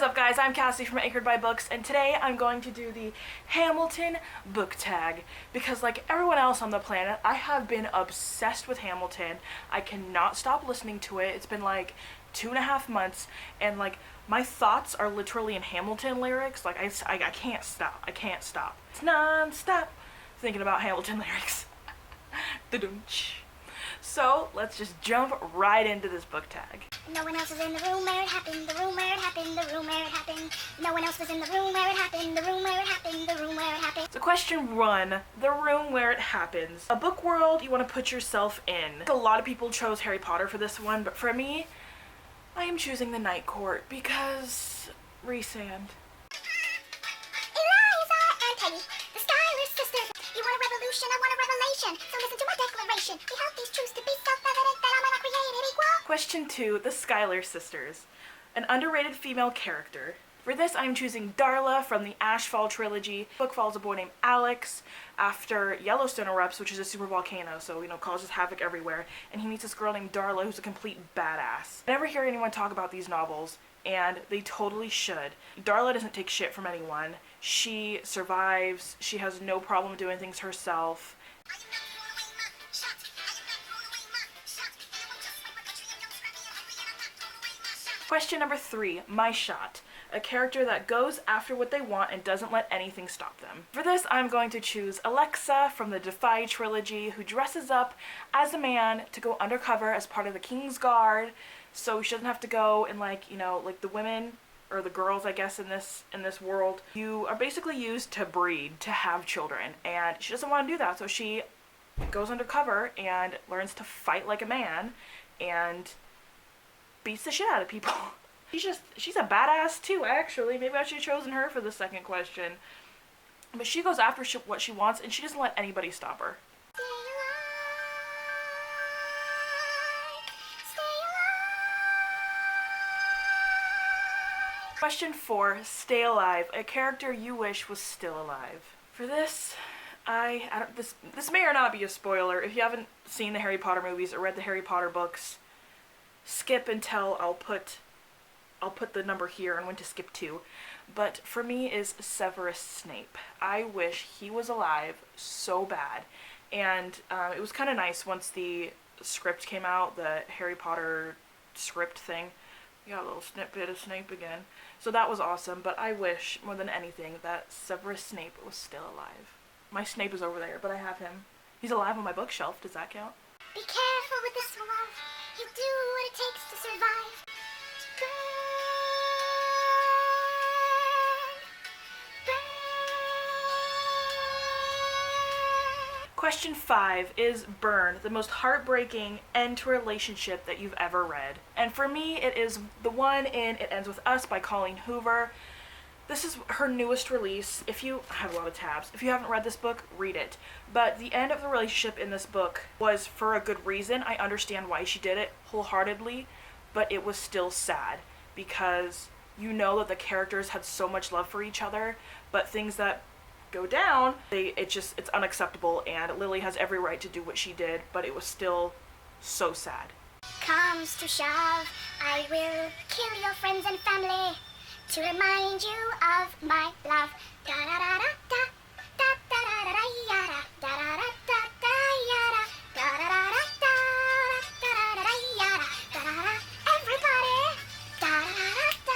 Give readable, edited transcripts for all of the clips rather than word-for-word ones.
up, guys? I'm Cassie from Anchored by Books, and today I'm going to do the Hamilton book tag because, like everyone else on the planet, I have been obsessed with Hamilton. I cannot stop listening to it. It's been like 2.5 months, and like my thoughts are literally in Hamilton lyrics. Like I can't stop. I can't stop. It's non-stop thinking about Hamilton lyrics. So let's just jump right into this book tag. No one else was in the room where it happened, the room where it happened, the room where it happened. No one else was in the room where it happened, the room where it happened, the room where it happened. So question 1, the room where it happens. A book world you want to put yourself in. A lot of people chose Harry Potter for this one, but for me, I am choosing the Night Court because Rhysand. Eliza and Peggy, the Schuyler sisters. You want a revolution, I want a revelation. So listen to my declaration. We held these truths to be self-evident that I'm uncreated equal. Question 2, the Schuyler sisters. An underrated female character. For this, I'm choosing Darla from the Ashfall trilogy. The book follows a boy named Alex after Yellowstone erupts, which is a super volcano, so, causes havoc everywhere. And he meets this girl named Darla, who's a complete badass. I never hear anyone talk about these novels, and they totally should. Darla doesn't take shit from anyone. She survives. She has no problem doing things herself. Question number 3, My Shot. A character that goes after what they want and doesn't let anything stop them. For this, I'm going to choose Alexa from the Defy trilogy, who dresses up as a man to go undercover as part of the King's Guard, so she doesn't have to go and like the women or the girls, I guess, in this world. You are basically used to breed, to have children, and she doesn't want to do that, so she goes undercover and learns to fight like a man and beats the shit out of people. She's a badass too, actually. Maybe I should have chosen her for the second question. But she goes after what she wants, and she doesn't let anybody stop her. Stay alive. Question 4, Stay Alive. A character you wish was still alive. For this, this may or not be a spoiler. If you haven't seen the Harry Potter movies or read the Harry Potter books, skip until I'll put the number here and when to skip to. But for me is Severus Snape. I wish he was alive so bad. And it was kind of nice once the script came out, the Harry Potter script thing. You got a little snippet of Snape again. So that was awesome, but I wish more than anything that Severus Snape was still alive. My Snape is over there, but I have him. He's alive on my bookshelf. Does that count? Be careful with this love. You do what it takes to survive. Burn, burn. Question 5 is Burn, the most heartbreaking end to a relationship that you've ever read. And for me, it is the one in It Ends With Us by Colleen Hoover. This is her newest release. I have a lot of tabs. If you haven't read this book, read it. But the end of the relationship in this book was for a good reason. I understand why she did it wholeheartedly, but it was still sad because you know that the characters had so much love for each other, but things that go down, it's unacceptable, and Lily has every right to do what she did, but it was still so sad. Comes to shove, I will kill your friends and family to remind you of my love. Da da da da da da da da da yada da da da da da yada da da da da da da da yada da da da. Everybody, da da da da.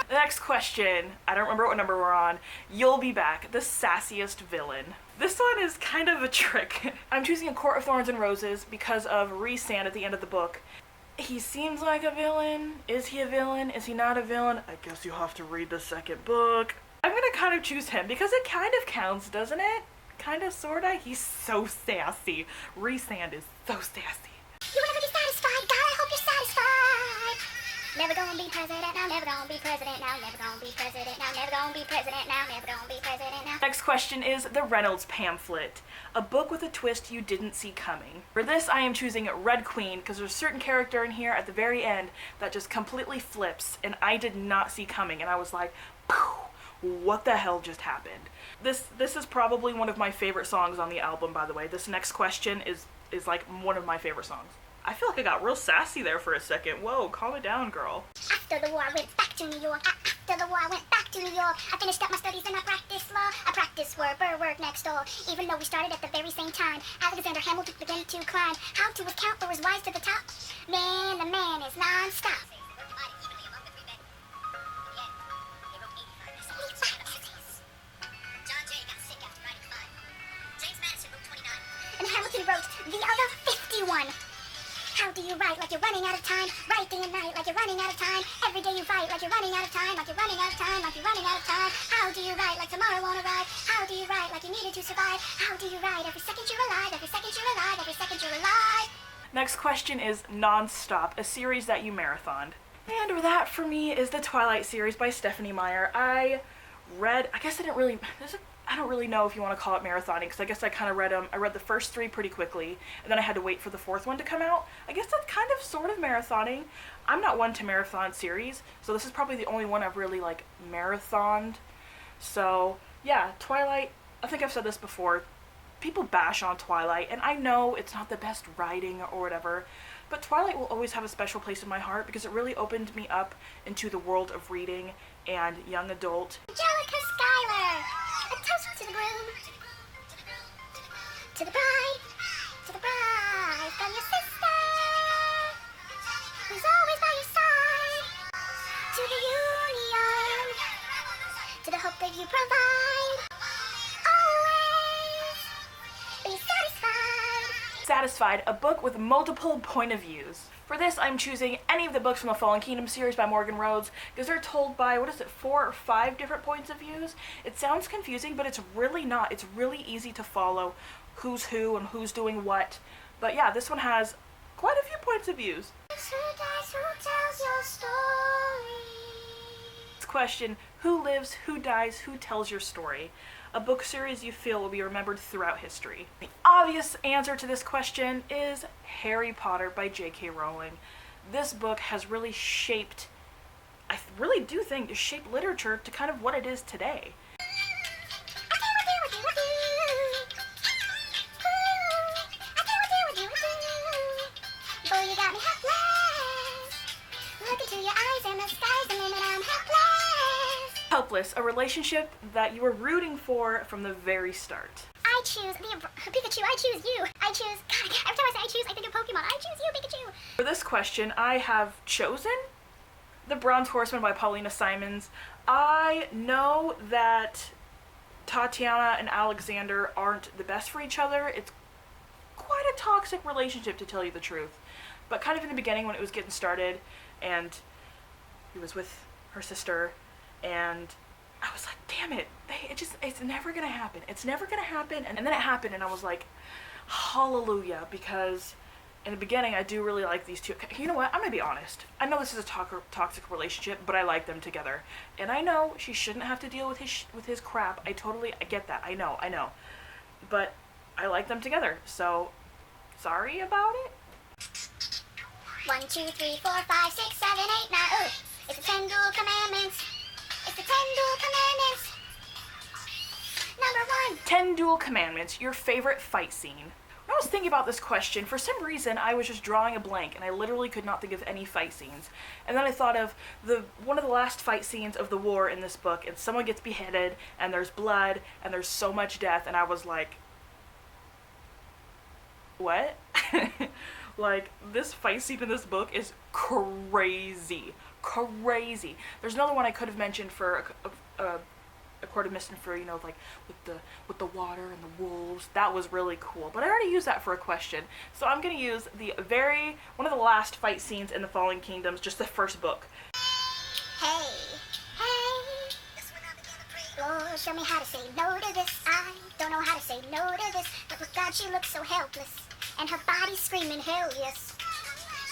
The next question, I don't remember what number we're on. You'll Be Back, the sassiest villain. This one is kind of a trick. I'm choosing A Court of Thorns and Roses because of Rhysand at the end of the book. He seems like a villain. Is he a villain? Is he not a villain? I guess you'll have to read the second book. I'm gonna kind of choose him because it kind of counts, doesn't it? Kinda, sorta. He's so sassy. Rhysand is so sassy. You will never be satisfied, God, I hope you're satisfied. Never gonna be president now, never gonna be president now, never gonna be president now, never gonna be president now, never gonna be president now. Next question is The Reynolds Pamphlet, a book with a twist you didn't see coming. For this, I am choosing Red Queen because there's a certain character in here at the very end that just completely flips, and I did not see coming, and I was like, what the hell just happened? This is probably one of my favorite songs on the album, by the way. This next question is like one of my favorite songs. I feel like I got real sassy there for a second. Whoa, calm it down, girl. After the war, I went back to New York. After the war, I went back to New York. I finished up my studies and I practiced law. I practiced word, work next door. Even though we started at the very same time, Alexander Hamilton began to climb. How to his count for his rise to the top. Man, the man is non-stop. And Hamilton wrote the other 51. How do you write like you're running out of time? Write day and night like you're running out of time. Every day you fight like you're running out of time, like you're running out of time, like you're running out of time. How do you write like tomorrow won't arrive? How do you write like you needed to survive? How do you write every second you're alive, every second you're alive, every second you're alive? Next question is Non-Stop, a series that you marathoned. And that for me is the Twilight series by Stephenie Meyer. I don't really know if you want to call it marathoning, because I guess I kind of read them. I read the first 3 pretty quickly, and then I had to wait for the 4th one to come out. I guess that's kind of sort of marathoning. I'm not one to marathon series, so this is probably the only one I've really, like, marathoned. So, yeah, Twilight, I think I've said this before, people bash on Twilight, and I know it's not the best writing or whatever, but Twilight will always have a special place in my heart because it really opened me up into the world of reading and young adult. Angelica Schuyler, a toast to the groom, to the bride from your sister, who's always by your side, to the union, to the hope that you provide, always be satisfied. Satisfied, a book with multiple point of views. For this, I'm choosing any of the books from the Fallen Kingdom series by Morgan Rhodes, because they're told by, 4 or 5 different points of views? It sounds confusing, but it's really not. It's really easy to follow who's who and who's doing what. But yeah, this one has quite a few points of views. Who dies, who tells your story? Question, who lives, who dies, who tells your story? A book series you feel will be remembered throughout history. The obvious answer to this question is Harry Potter by J.K. Rowling. This book has really shaped, I really do think, shaped literature to kind of what it is today. Boy, you got me helpless. Look into your eyes and the sky's the limit. I'm helpless. Helpless, a relationship that you were rooting for from the very start. I choose Pikachu. I choose you. I choose. God, every time I say I choose, I think of Pokemon. I choose you, Pikachu. For this question, I have chosen The Bronze Horseman by Paulina Simons. I know that Tatiana and Alexander aren't the best for each other. It's quite a toxic relationship, to tell you the truth. But kind of in the beginning when it was getting started, and he was with her sister, and I was like, damn it, it's never gonna happen. It's never gonna happen. And then it happened, and I was like, hallelujah, because in the beginning I do really like these two. You know what, I'm gonna be honest. I know this is a toxic relationship, but I like them together. And I know she shouldn't have to deal with his crap. I get that. I know. But I like them together, so sorry about it. 1, 2, 3, 4, 5, 6, 7, 8, 9. Oh, it's the 10 dual commandments. It's the 10 dual commandments. Number 1. 10 Dual Commandments, your favorite fight scene. When I was thinking about this question, for some reason I was just drawing a blank and I literally could not think of any fight scenes. And then I thought of one of the last fight scenes of the war in this book, and someone gets beheaded and there's blood and there's so much death, and I was like, what? Like, this fight scene in this book is crazy. Crazy. There's another one I could have mentioned for a Court of Mist and Fury, like with the water and the wolves. That was really cool. But I already used that for a question. So I'm gonna use one of the last fight scenes in the Fallen Kingdoms, just the first book. Hey, Lord, show me how to say no to this. I don't know how to say no to this. But with God, she looks so helpless. And her body's screaming, hell yes.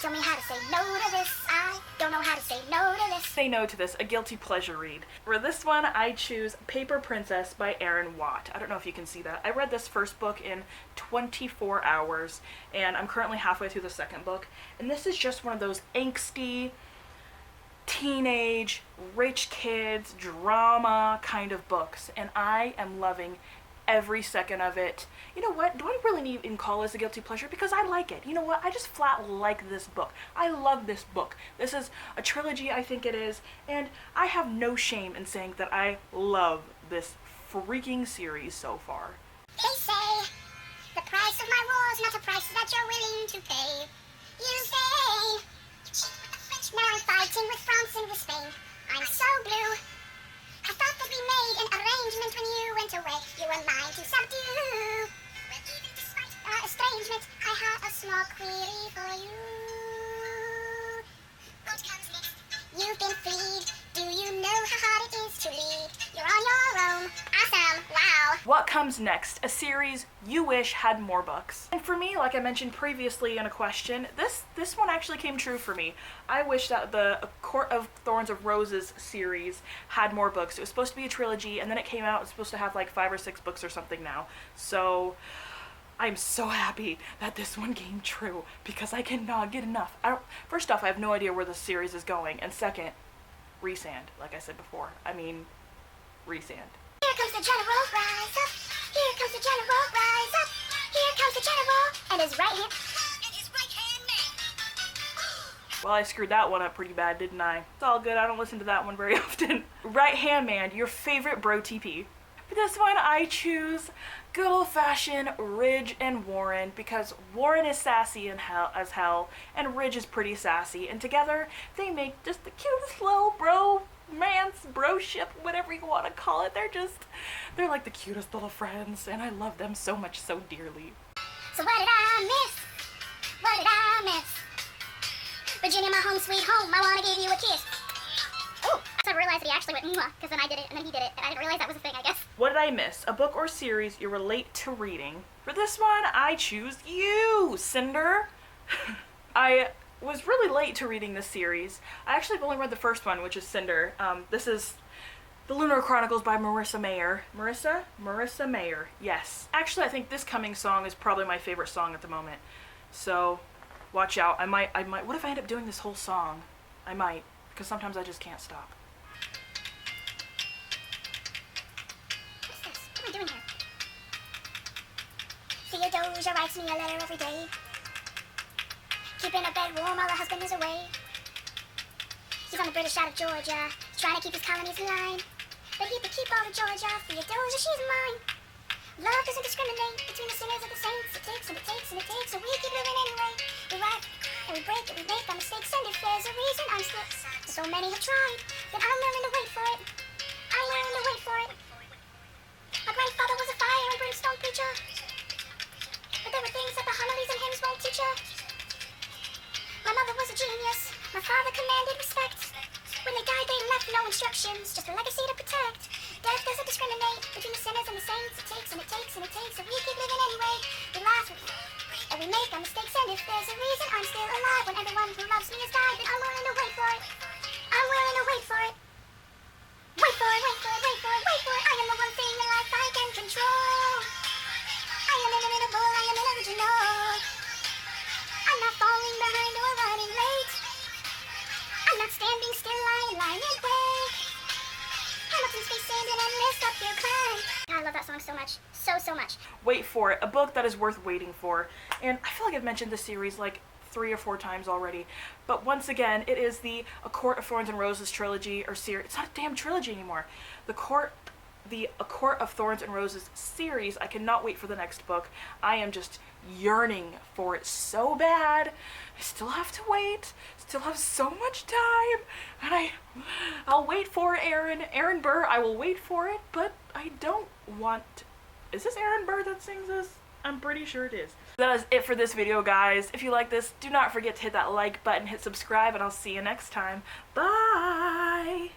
Tell me how to say no to this. I don't know how to say no to this. Say no to this, a guilty pleasure read. For this one, I choose Paper Princess by Aaron Watt. I don't know if you can see that. I read this first book in 24 hours, and I'm currently halfway through the second book. And this is just one of those angsty, teenage, rich kids, drama kind of books. And I am loving every second of it. You know what? Do I really need even call this a guilty pleasure? Because I like it. You know what? I just flat like this book. I love this book. This is a trilogy, I think it is, and I have no shame in saying that I love this freaking series so far. They say the price of my war's not a price that you're willing to pay. You say now I'm fighting with France and with Spain. I'm so blue. I thought that we made an arrangement when you went away. You were mine to subdue. Well, even despite our estrangement, I have a small query for you. What comes next? You've been freed. Do you know how hard it is to lead? You're on your own. Awesome. Wow. What comes next? A series you wish had more books. And for me, like I mentioned previously in a question, this one actually came true for me. I wish that the A Court of Thorns and Roses series had more books. It was supposed to be a trilogy, and then it came out, it's supposed to have like 5 or 6 books or something now. So I'm so happy that this one came true, because I cannot get enough. First off, I have no idea where the series is going, and second, Rhysand, like I said before. I mean, Rhysand. Here comes the general, rise up. Here comes the general, rise up. Here comes the general and his right hand man. Well, I screwed that one up pretty bad, didn't I? It's all good, I don't listen to that one very often. Right hand man, your favorite bro TP. For this one, I choose good old-fashioned Ridge and Warren, because Warren is sassy as hell, and Ridge is pretty sassy, and together they make just the cutest little broship, whatever you want to call it. They're like the cutest little friends, and I love them so much, so dearly. So what did I miss? What did I miss? Virginia, my home sweet home, I want to give you a kiss. Oh, I realized that he actually went mwah, because then I did it, and then he did it, and I didn't realize that was a thing, I guess. What did I miss? A book or series you relate to reading. For this one, I choose you, Cinder. I was really late to reading this series. I actually have only read the first one, which is Cinder. This is The Lunar Chronicles by Marissa Mayer. Marissa Mayer, yes. Actually, I think this coming song is probably my favorite song at the moment. So, watch out. I might, what if I end up doing this whole song? I might, because sometimes I just can't stop. What's this? What am I doing here? Theodosia writes me a letter every day, keeping her bed warm while her husband is away. He's on the British side of Georgia, trying to keep his colonies in line. But he could keep all of Georgia. Theodosia, she's mine. Love doesn't discriminate between the sinners and the saints. It takes and it takes and it takes, so we keep living anyway. We write and we break and we make our mistakes, and if there's a reason I'm still, so many have tried, then I'm learning to wait for it. I'm learning to wait for it. My grandfather was a fire and brimstone preacher, but there were things that the homilies and hymns won't teach you. My mother was a genius. My father commanded respect. When they died, they left no instructions, just a legacy to protect. Death doesn't discriminate between the sinners and the saints. It takes and it takes and it takes, so we keep living anyway. We laugh and we make our mistakes, and if there's a reason I'm still alive, when everyone who loves me has died, then I'm willing to wait for it. I'm willing to wait for it. Wait for it, wait for it, wait for it, wait for it. I am the one thing in life I can control. I am inimitable, I am unoriginal. I'm not falling behind or running late. I'm not standing still, lying in wait. Hamilton's facing an endless uphill climb. God, I love that song so much. So much. Wait for it, a book that is worth waiting for. And I feel like I've mentioned this series like 3 or 4 times already. But once again, it is the A Court of Thorns and Roses trilogy, or series. It's not a damn trilogy anymore. A Court of Thorns and Roses series. I cannot wait for the next book. I am just yearning for it so bad. I still have to wait. Still have so much time. And I'll wait for Aaron Burr. I will wait for it, but I don't want... Is this Aaron Burr that sings this? I'm pretty sure it is. That is it for this video, guys. If you like this, do not forget to hit that like button, hit subscribe, and I'll see you next time. Bye!